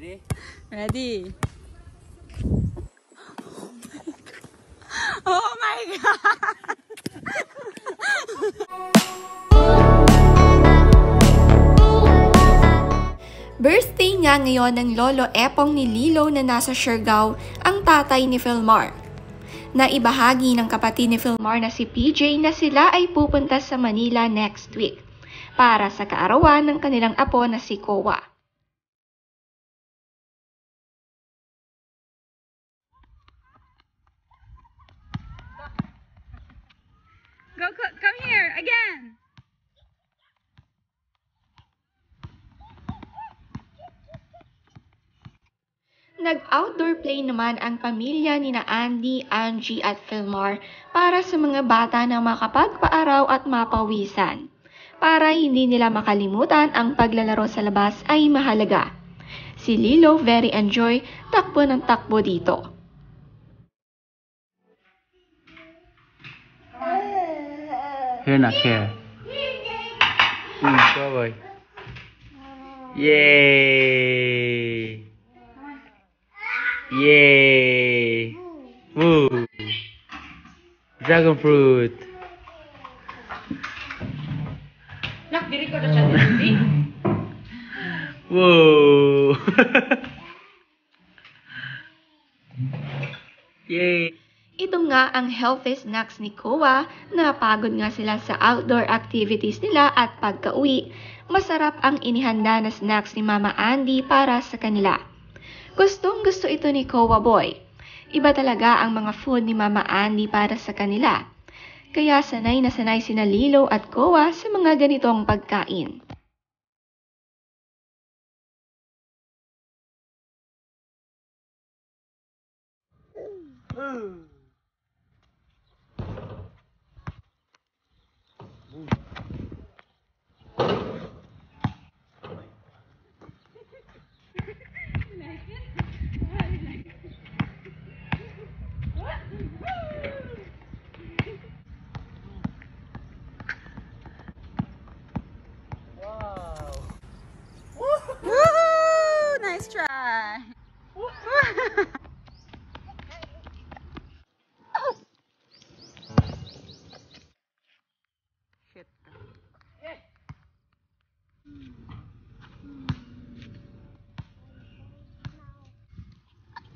Ready? Ready? Oh my God! Birthday nga ngayon ng lolo Epong ni Lilo na nasa Siargao, ang tatay ni Philmar. Naibahagi ng kapatid ni Philmar na si PJ na sila ay pupunta sa Manila next week para sa kaarawan ng kanilang apo na si Kowa. Come here again. Nag-outdoor play naman ang pamilya ni na Andy, Angie at Philmar para sa mga bata na makapagpaaraw at mapawisan. Para hindi nila makalimutan ang paglalaro sa labas ay mahalaga. Si Lilo very enjoy takbo ng takbo dito. Here na, here. Go boy. Yay! Yay! Woo! Dragon fruit. Nak, diri ko na siya diri. Whoa! Yay! Ito nga ang healthy snacks ni Kowa. Napagod nga sila sa outdoor activities nila at pagka-uwi, masarap ang inihanda na snacks ni Mama Andy para sa kanila. Gustong gusto ito ni Kowa Boy. Iba talaga ang mga food ni Mama Andy para sa kanila. Kaya sanay na sanay sina Lilo at Kowa sa mga ganitong pagkain. Woo! Nice try. Shit.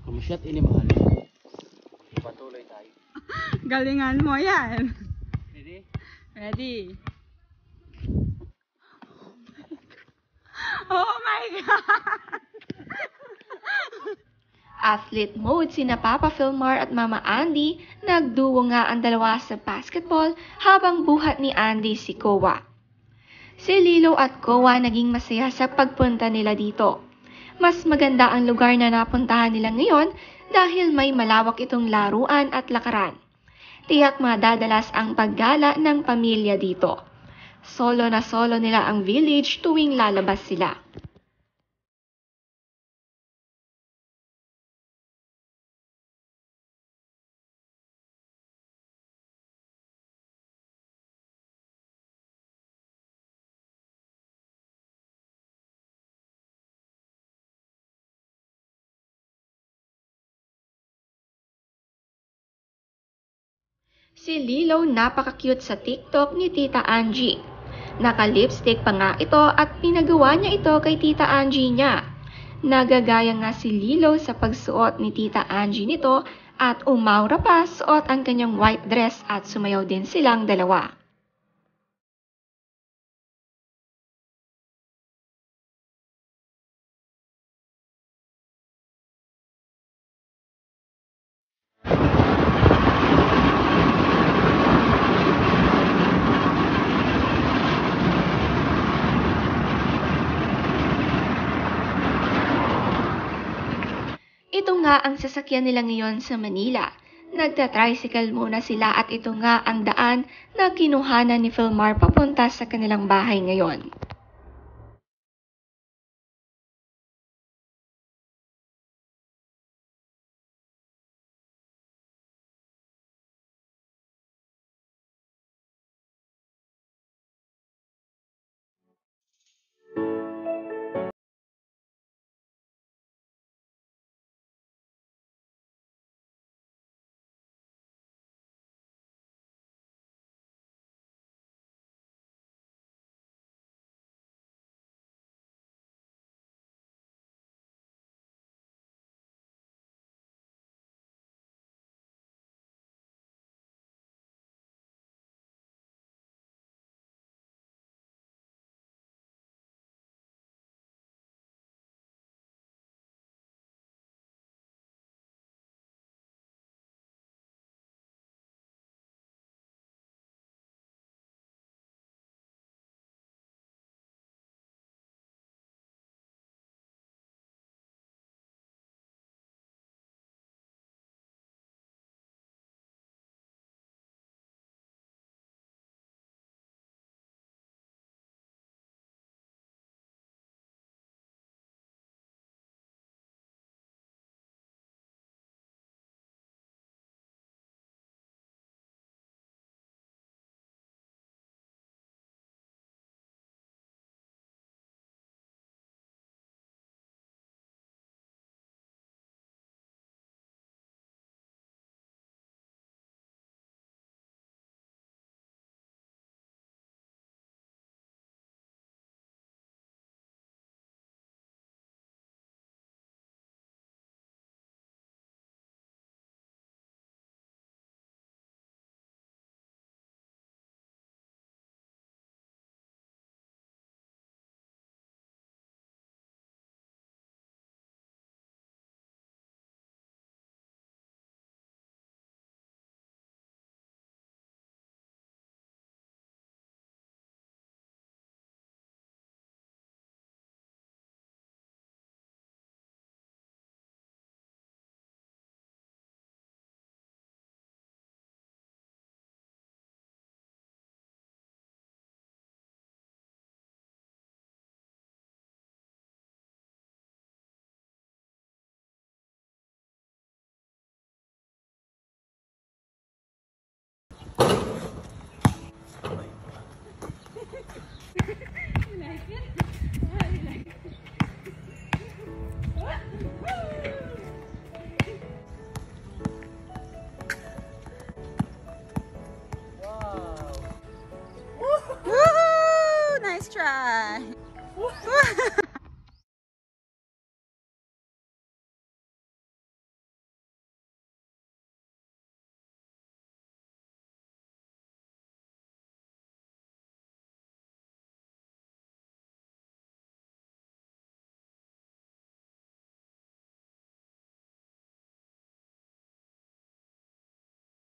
Kumasyat ini mahal. Patuloy tayo. Galingan mo yan. Ready? Ready? Oh my God! Athlete mode sina Papa Philmar at Mama Andy, nagduo nga ang dalawa sa basketball habang buhat ni Andy si Kowa. Si Lilo at Kowa naging masaya sa pagpunta nila dito. Mas maganda ang lugar na napuntahan nila ngayon dahil may malawak itong laruan at lakaran. Tiyak madadalas ang paggala ng pamilya dito. Solo na solo nila ang village tuwing lalabas sila. Si Lilo napaka-cute sa TikTok ni Tita Angie. Naka-lipstick pa nga ito at pinagawa niya ito kay Tita Angie niya. Nagagaya nga si Lilo sa pagsuot ni Tita Angie nito at umaura pa suot ang kanyang white dress at sumayaw din silang dalawa. Ito nga ang sasakyan nila ngayon sa Manila. Nagta-tricycle muna sila at ito nga ang daan na kinuhanan ni Philmar papunta sa kanilang bahay ngayon. try.